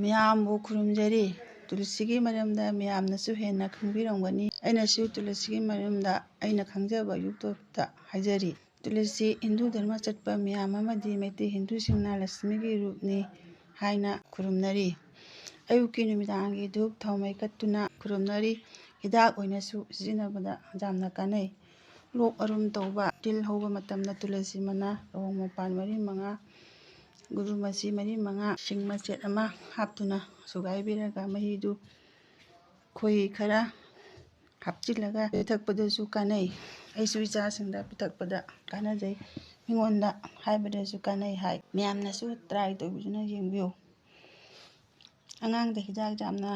ꯃꯌꯥꯝꯕꯨ ꯈꯨꯔꯨꯝꯖꯔꯤ꯫ ꯇꯨꯂꯁꯤꯒꯤ ꯃꯔꯝꯗ ꯃꯌꯥꯝꯅꯁꯨ ꯍꯦꯟꯅ ꯈꯪꯕꯤꯔꯝꯒꯅꯤ꯫ ꯑꯩꯅꯁꯨ ꯇꯨꯂꯁꯤꯒꯤ ꯃꯔꯝꯗ ꯑꯩꯅ ꯈꯪꯖꯕ ꯌꯨꯇꯨꯕꯇ ꯍꯥꯏꯖꯔꯤ꯫ ꯇꯨꯂꯁꯤ ꯍꯤꯟꯗꯨ ꯙꯔꯃ ꯆꯠꯄ ꯃꯌꯥꯝ ꯑꯃꯗꯤ ꯃꯩꯇꯩ ꯍꯤꯟꯗꯨꯁꯤꯡꯅ ꯂꯛꯁꯃꯤꯒꯤ ꯔꯨꯞꯅꯤ ꯍꯥꯏꯅ ꯈꯨꯔꯨꯝꯅꯔꯤ꯫ ꯑꯌꯨꯛꯀꯤ ꯅꯨꯃꯤꯗꯥꯡꯒꯤ ꯙꯨꯞ ꯊꯥꯎꯃꯩ ꯀꯠꯇꯨꯅ ꯈꯨꯔꯨꯝꯅꯔꯤ꯫ ꯍꯤꯗꯥꯛ ꯑꯣꯏꯅꯁꯨ ꯁꯤꯖꯤꯟꯅꯕꯗ ꯌꯥꯝꯅ ꯀꯥꯟꯅꯩ꯫ ꯂꯣꯛ ꯑꯔꯨꯝ ꯇꯧꯕ, ꯇꯤꯜ ꯍꯧꯕ ꯃꯇꯝꯗ ꯇꯨꯂꯁꯤ ꯃꯅꯥ, ꯂꯋꯡ ꯃꯄꯥꯟ 4-5, ꯒꯨꯔꯨ ꯃꯆꯤ 4-5, ꯁꯤꯡ ꯃꯆꯦꯠ ꯑꯃ ꯍꯥꯞꯇꯨꯅ ꯁꯨꯒꯥꯏꯕꯤꯔꯒ ꯃꯍꯤꯗꯨ ꯈꯣꯏꯍꯤ ꯈꯔ ꯍꯥꯞꯆꯤꯜꯂꯒ ꯄꯤꯊꯛꯄꯗꯁꯨ ꯀꯥꯟꯅꯩ꯫ ꯑꯩꯁꯨ ꯏꯆꯥꯁꯤꯡꯗ ꯄꯤꯊꯛꯄꯗ ꯀꯥꯟꯅꯖꯩ, ꯃꯤꯉꯣꯟꯗ ꯍꯥꯏꯕꯗꯁꯨ ꯀꯥꯟꯅꯩ ꯍꯥꯏ꯫ ꯃꯌꯥꯝꯅꯁꯨ ꯇ꯭ꯔꯥꯏ ꯇꯧꯕꯤꯗꯨꯅ ꯌꯦꯡꯕꯤꯌꯨ꯫ ꯑꯉꯥꯡꯗ ꯍꯤꯗꯥꯛ ꯌꯥꯝꯅ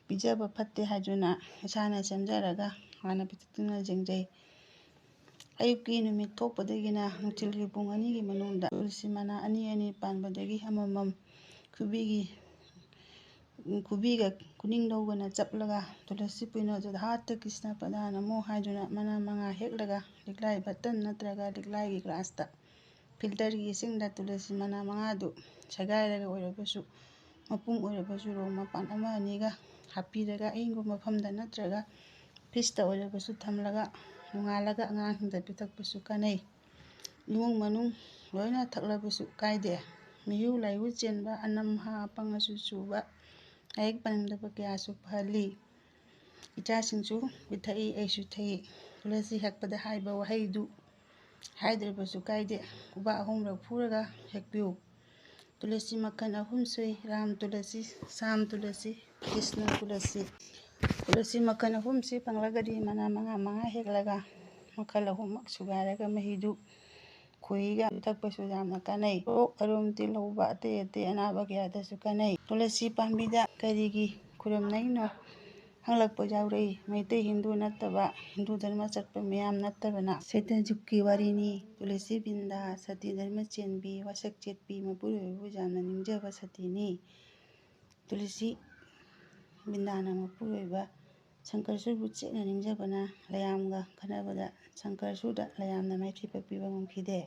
ꯄꯤꯖꯕ ꯐꯠꯇꯦ ꯍꯥꯏꯗꯨꯅ ꯏꯁꯥꯅ ꯁꯦꯝꯖꯔꯒ ꯍꯥꯟꯅ ꯄꯤꯊꯛꯇꯨꯅ ꯌꯦꯡꯖꯩ꯫ ꯑꯌꯨꯛꯀꯤ ꯅꯨꯃꯤꯠ ꯊꯣꯛꯄꯗꯒꯤꯅ ꯅꯨꯡꯊꯤꯜꯒꯤ ꯄꯨꯡ 2ꯒꯤ ꯃꯅꯨꯡꯗ ꯇꯨꯂꯁꯤ ꯃꯅꯥ 2 ꯄꯥꯟꯕꯗꯒꯤ ꯑꯃꯃꯝ ꯈꯨꯕꯤꯒ ꯈꯨꯅꯤꯡꯗꯧꯒꯅ ꯆꯞꯂꯒ ꯇꯨꯂꯁꯤ ꯄꯨꯏꯅꯣꯗꯙꯥꯇ ꯀ꯭ꯔꯤꯁꯅ ꯄꯗꯥ ꯅꯃꯣ ꯍꯥꯏꯗꯨꯅ ꯃꯅꯥ 5 ꯍꯦꯛꯂꯒ ꯂꯤꯛꯂꯥꯏ ꯕꯇꯟ ꯅꯠꯇ꯭ꯔꯒ ꯂꯤꯛꯂꯥꯏꯒꯤ ꯒ꯭ꯂꯥꯁꯇ ꯐꯤꯜꯇꯔꯒꯤ ꯏꯁꯤꯡꯗ ꯇꯨꯂꯁꯤ ꯃꯅꯥ 5ꯗꯨ ꯁꯦꯒꯥꯏꯔꯒ ꯑꯣꯏꯔꯕꯁꯨ ꯃꯄꯨꯡ ꯑꯣꯏꯔꯕꯁꯨ ꯔꯣꯡ ꯃꯄꯥꯟ 1-2ꯒ ꯍꯥꯞꯄꯤꯔꯒ ꯑꯏꯪꯕ ꯃꯐꯝꯗ ꯅꯠꯇ꯭ꯔꯒ ꯐ꯭ꯔꯤꯖꯇ ꯑꯣꯏꯔꯕꯁꯨ ꯊꯝꯂꯒ ꯅꯣꯡꯉꯥꯜꯂꯒ ꯑꯉꯥꯡꯁꯤꯡꯗ ꯄꯤꯊꯛꯄꯁꯨ ꯀꯥꯟꯅꯩ꯫ ꯏꯃꯨꯡ ꯃꯅꯨꯡ ꯂꯣꯏꯅ ꯊꯛꯂꯕꯁꯨ ꯀꯥꯏꯗꯦ꯫ ꯃꯤꯍꯨ ꯂꯥꯏꯍꯧ ꯆꯦꯟꯕ, ꯑꯅꯝ ꯍꯥ ꯑꯄꯪ-ꯑꯁꯨ ꯆꯨꯕ, ꯑꯌꯦꯛ ꯄꯟꯒꯗꯕ ꯀꯌꯥꯁꯨ ꯐꯍꯜꯂꯤ꯫ ꯏꯆꯥꯁꯤꯡꯁꯨ ꯄꯤꯊꯛꯏ, ꯑꯩꯁꯨ ꯊꯛꯏ꯫ ꯇꯨꯂꯁꯤ ꯍꯦꯛꯄꯗ ꯍꯥꯏꯕ ꯋꯥꯍꯩꯗꯨ ꯍꯥꯏꯗ꯭ꯔꯕꯁꯨ ꯀꯥꯏꯗꯦ, ꯈꯨꯕꯥꯛ 3 ꯐꯨꯔꯒ ꯍꯦꯛꯄꯤꯌꯨ꯫ ꯇꯨꯂꯁꯤ ꯃꯈꯜ 3 ꯁꯨꯏ: ꯔꯥꯝ ꯇꯨꯂꯁꯤ, ꯁꯥꯝ ꯇꯨꯂꯁꯤ, ꯀ꯭ꯔꯤꯁꯅ ꯇꯨꯂꯁꯤ꯫ ꯇꯨꯂꯁꯤ ꯃꯈꯜ 3ꯁꯤ ꯐꯪꯂꯒꯗꯤ ꯃꯅꯥ 5 ꯍꯦꯛꯂꯒ ꯃꯈꯜ 3ꯃꯛ ꯁꯨꯒꯥꯏꯔꯒ ꯃꯍꯤꯗꯨ ꯈꯣꯍꯤꯒ ꯄꯤꯊꯛꯄꯁꯨ ꯌꯥꯝꯅ ꯀꯥꯟꯅꯩ꯫ ꯂꯣꯛ ꯑꯔꯨꯝ, ꯇꯤꯜ ꯍꯧꯕ, ꯑꯇꯩ ꯑꯅꯥꯕ ꯀꯌꯥꯗꯁꯨ ꯀꯥꯟꯅꯩ꯫ ꯇꯨꯂꯁꯤ ꯄꯥꯝꯕꯤꯗ ꯀꯔꯤꯒꯤ ꯈꯨꯔꯨꯝꯅꯩꯅꯣ ꯍꯪꯂꯛꯄ ꯌꯥꯎꯔꯛꯏ꯫ ꯃꯩꯇꯩ ꯍꯤꯟꯗꯨ ꯅꯠꯇꯕ, ꯍꯤꯟꯗꯨ ꯙꯔꯃ ꯆꯠꯄ ꯃꯌꯥꯝ ꯅꯠꯇꯕꯅ ꯁꯦꯇꯌꯨꯒꯀꯤ ꯋꯥꯔꯤꯅꯤ꯫ ꯇꯨꯂꯁꯤ ꯕꯤꯟꯗꯥ, ꯁꯇꯤ ꯙꯔꯃ ꯆꯦꯟꯕꯤ, ꯋꯥꯁꯛ ꯆꯦꯠꯄꯤ, ꯃꯄꯨꯔꯣꯏꯕꯕꯨ ꯌꯥꯝꯅ ꯅꯤꯡꯖꯕ ꯁꯇꯤꯅꯤ꯫ ꯇꯨꯂꯁꯤ ꯕꯤꯟꯗꯥꯅ ꯃꯄꯨꯔꯣꯏꯕ ꯁꯪꯀꯔꯁꯨꯔꯕꯨ ꯆꯦꯠꯅ ꯅꯤꯡꯖꯕꯅ ꯂꯌꯥꯝꯒ ꯈꯟꯅꯕꯗ ꯁꯪꯀꯔꯁꯨꯔꯗ ꯂꯌꯥꯝꯅ ꯃꯥꯏꯊꯤꯕ ꯄꯤꯕ ꯉꯝꯈꯤꯗꯦ꯫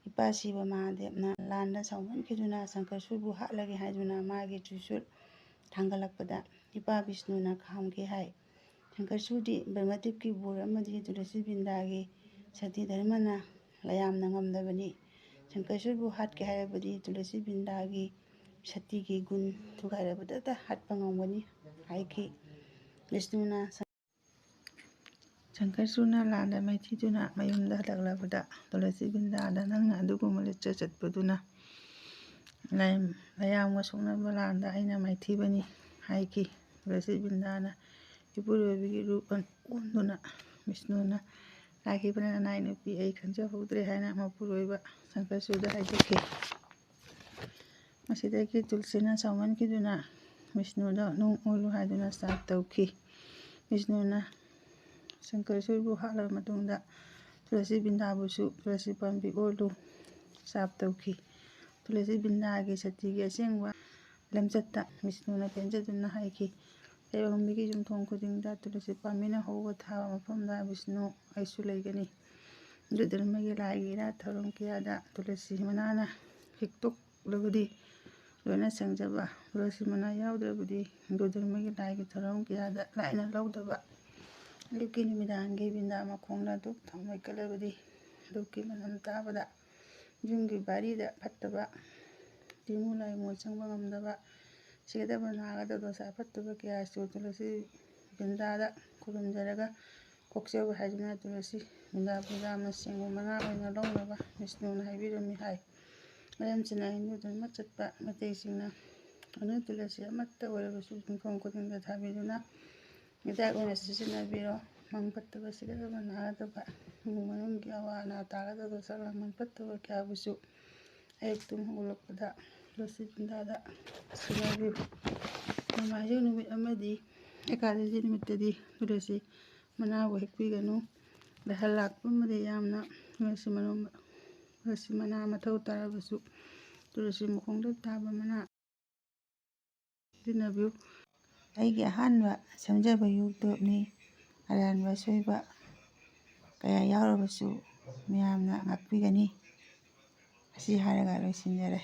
ꯏꯄꯥ ꯁꯤꯕ ꯃꯍꯥꯗꯦꯕꯅ ꯂꯥꯟꯗ ꯁꯥꯎꯃꯟꯈꯤꯗꯨꯅ ꯁꯪꯀꯔꯁꯨꯔꯕꯨ ꯍꯥꯠꯂꯒꯦ ꯍꯥꯏꯗꯨꯅ ꯃꯥꯒꯤ ꯇ꯭ꯔꯤꯁꯨꯜ ꯊꯥꯡꯒꯠꯂꯛꯄꯗ ꯏꯄꯥ ꯕꯤꯁꯅꯨꯅ ꯈꯥꯝꯒꯦ ꯍꯥꯏ꯫ ꯁꯪꯀꯔꯁꯨꯔꯗꯤ ꯕ꯭ꯔꯍ꯭ꯃꯗꯦꯕꯀꯤ ꯕꯣꯔ ꯑꯃꯗꯤ ꯇꯨꯂꯁꯤ ꯕꯤꯟꯗꯥꯒꯤ ꯁꯇꯤ ꯙꯔꯃꯅ ꯂꯌꯥꯝꯅ ꯉꯝꯗꯕꯅꯤ꯫ ꯁꯪꯀꯔꯁꯨꯔꯕꯨ ꯍꯥꯠꯀꯦ ꯍꯥꯏꯔꯕꯗꯤ ꯇꯨꯂꯁꯤ ꯕꯤꯟꯗꯥꯒꯤ ꯁꯇꯤꯒꯤ ꯒꯨꯟ ꯊꯨꯒꯥꯏꯔꯕꯗꯇ ꯍꯥꯠꯄ ꯉꯝꯒꯅꯤ ꯍꯥꯏꯈꯤ꯫ ꯕꯤꯁꯅꯨꯅ ꯁꯪꯀꯔꯁꯨꯔꯅ ꯂꯥꯟꯗ ꯃꯥꯏꯊꯤꯗꯨꯅ ꯃꯌꯨꯝꯗ ꯍꯜꯂꯛꯂꯕꯗ ꯇꯨꯂꯁꯤ ꯕꯤꯟꯗꯥꯗ ꯅꯪꯅ ꯑꯗꯨꯒꯨꯝꯕ ꯂꯤꯆꯠ ꯆꯠꯄꯗꯨꯅ ꯂꯌꯥꯝꯒ ꯁꯣꯛꯅꯕ ꯂꯥꯟꯗ ꯑꯩꯅ ꯃꯥꯏꯊꯤꯕꯅꯤ ꯍꯥꯏꯈꯤ꯫ ꯇꯨꯂꯁꯤ ꯕꯤꯟꯗꯥꯅ ꯏꯄꯨꯔꯣꯏꯕꯒꯤ ꯔꯨꯞ ꯑꯣꯟꯗꯨꯅ ꯕꯤꯁꯅꯨꯅ ꯂꯥꯛꯈꯤꯕ ꯅꯅꯥꯏ ꯅꯨꯄꯤ ꯑꯩ ꯈꯪꯖꯍꯧꯗ꯭ꯔꯦ ꯍꯥꯏꯅ ꯃꯄꯨꯔꯣꯏꯕ ꯁꯪꯀꯔꯁꯨꯔꯗ ꯍꯥꯏꯖꯈꯤ꯫ ꯃꯁꯤꯗꯒꯤ ꯇꯨꯂꯁꯤꯅ ꯁꯥꯎꯃꯟꯈꯤꯗꯨꯅ ꯕꯤꯁꯅꯨꯗ ꯅꯨꯡ ꯑꯣꯜꯂꯨ ꯍꯥꯏꯗꯨꯅ ꯁꯥꯞ ꯇꯧꯈꯤ꯫ ꯕꯤꯁꯅꯨꯅ ꯁꯪꯀꯔꯁꯨꯔꯕꯨ ꯍꯥꯠꯂꯕ ꯃꯇꯨꯡꯗ ꯇꯨꯂꯁꯤ ꯕꯤꯟꯗꯥꯕꯨꯁꯨ ꯇꯨꯂꯁꯤ ꯄꯥꯝꯕꯤ ꯑꯣꯜꯂꯨ ꯁꯥꯞ ꯇꯧꯈꯤ꯫ ꯇꯨꯂꯁꯤ ꯕꯤꯟꯗꯥꯒꯤ ꯁꯇꯤꯒꯤ ꯑꯁꯦꯡꯕ ꯂꯝꯆꯠꯇ ꯕꯤꯁꯅꯨꯅ ꯄꯦꯟꯖꯗꯨꯅ ꯍꯥꯏꯈꯤ, ꯂꯥꯏꯔꯦꯝꯕꯤꯒꯤ ꯌꯨꯝꯊꯣꯡ ꯈꯨꯗꯤꯡꯗ ꯇꯨꯂꯁꯤ ꯄꯥꯝꯕꯤꯅ ꯍꯧꯕ ꯊꯥꯕ ꯃꯐꯝꯗ ꯕꯤꯁꯅꯨ ꯑꯩꯁꯨ ꯂꯩꯒꯅꯤ꯫ ꯍꯤꯟꯗꯨ ꯙꯔꯃꯒꯤ ꯂꯥꯏꯒꯤ ꯏꯔꯥꯠ ꯊꯧꯔꯝ ꯀꯌꯥꯗ ꯇꯨꯂꯁꯤ ꯃꯅꯥꯅ ꯍꯦꯛꯇꯣꯛꯂꯕꯗꯤ ꯂꯣꯏꯅ ꯁꯦꯡꯖꯕ, ꯇꯨꯂꯁꯤ ꯃꯅꯥ ꯌꯥꯎꯗ꯭ꯔꯕꯗꯤ ꯍꯤꯟꯗꯨ ꯙꯔꯃꯒꯤ ꯂꯥꯏꯒꯤ ꯊꯧꯔꯝ ꯀꯌꯥꯗ ꯂꯥꯏꯅ ꯂꯧꯗꯕ꯫ ꯑꯌꯨꯛꯀꯤ ꯅꯨꯃꯤꯗꯥꯡꯒꯤ ꯕꯤꯟꯗꯥ ꯃꯈꯣꯡꯗ ꯙꯨꯞ ꯊꯥꯎꯃꯩ ꯀꯠꯂꯕꯗꯤ ꯙꯨꯞꯀꯤ ꯃꯅꯝ ꯇꯥꯕꯗ ꯌꯨꯝꯒꯤ ꯚꯥꯔꯤꯗ ꯐꯠꯇꯕ, ꯇꯤꯟꯃꯨ ꯂꯥꯏꯃꯨ ꯆꯪꯕ ꯉꯝꯗꯕ, ꯁꯤꯒꯗꯕ ꯅꯥꯒꯗꯕ ꯗꯣꯁꯥ ꯐꯠꯇꯕ ꯀꯌꯥꯁꯨ ꯇꯨꯂꯁꯤ ꯕꯤꯟꯗꯥꯗ ꯈꯨꯔꯨꯝꯖꯔꯒ ꯀꯣꯛꯆꯕ ꯍꯥꯏꯗꯨꯅ ꯇꯨꯂꯁꯤ ꯕꯤꯟꯗꯥꯕꯨ ꯌꯥꯝꯅ ꯁꯦꯡꯕ ꯃꯅꯥ ꯑꯣꯏꯅ ꯂꯧꯅꯕ ꯕꯤꯁꯅꯨꯅ ꯍꯥꯏꯕꯤꯔꯝꯃꯤ ꯍꯥꯏ꯫ ꯃꯔꯝꯁꯤꯅ ꯍꯤꯟꯗꯨ ꯙꯔꯃ ꯆꯠꯄ ꯃꯩꯇꯩꯁꯤꯡꯅ ꯑꯗꯨꯅ ꯇꯨꯂꯁꯤ ꯑꯃꯠꯇ ꯑꯣꯏꯔꯕꯁꯨ ꯌꯨꯝꯊꯣꯡ ꯈꯨꯗꯤꯡꯗ ꯊꯥꯕꯤꯗꯨꯅ ꯍꯤꯗꯥꯛ ꯑꯣꯏꯅ ꯁꯤꯖꯤꯟꯅꯕꯤꯔꯣ꯫ ꯃꯪ ꯐꯠꯇꯕ, ꯁꯤꯒꯗꯕ ꯅꯥꯒꯗꯕ, ꯏꯃꯨꯡ ꯃꯅꯨꯡꯒꯤ ꯑꯋꯥ ꯑꯅꯥ ꯇꯥꯒꯗꯕ, ꯆꯛ-ꯂꯥꯡꯕꯟ ꯐꯠꯇꯕ ꯀꯌꯥꯕꯨꯁꯨ ꯑꯌꯨꯛ ꯇꯨꯝ ꯍꯧꯒꯠꯂꯛꯄꯗ ꯇꯨꯂꯁꯤ ꯕꯤꯟꯗꯥꯗ ꯁꯤꯟꯅꯕꯤꯌꯨ꯫ ꯅꯣꯡꯃꯥꯏꯖꯤꯡ ꯅꯨꯃꯤꯠ ꯑꯃꯗꯤ ꯑꯦꯀꯥꯗꯁꯤ ꯅꯨꯃꯤꯠꯇꯗꯤ ꯇꯨꯂꯁꯤ ꯃꯅꯥꯕꯨ ꯍꯦꯛꯄꯤꯒꯅꯨ꯫ ꯂꯥꯏꯍꯜ ꯂꯥꯛꯄ ꯑꯃꯗꯤ ꯌꯥꯝꯅ ꯇꯨꯂꯁꯤ ꯃꯅꯥ ꯃꯊꯧ ꯇꯥꯔꯕꯁꯨ ꯇꯨꯂꯁꯤ ꯃꯈꯣꯡꯗ ꯇꯥꯕ ꯃꯅꯥ ꯁꯤꯖꯤꯟꯅꯕꯤꯌꯨ꯫ ꯑꯩꯒꯤ ꯑꯍꯥꯟꯕ ꯁꯦꯝꯖꯕ ꯌꯨꯇꯨꯕꯅꯤ꯫ ꯑꯔꯥꯟꯕ ꯑꯁꯣꯏꯕ ꯀꯌꯥ ꯌꯥꯎꯔꯕꯁꯨ ꯃꯌꯥꯝꯅ ꯉꯥꯛꯄꯤꯒꯅꯤ꯫ ꯑꯁꯤ ꯍꯥꯏꯔꯒ ꯂꯣꯏꯁꯤꯟꯖꯔꯦ꯫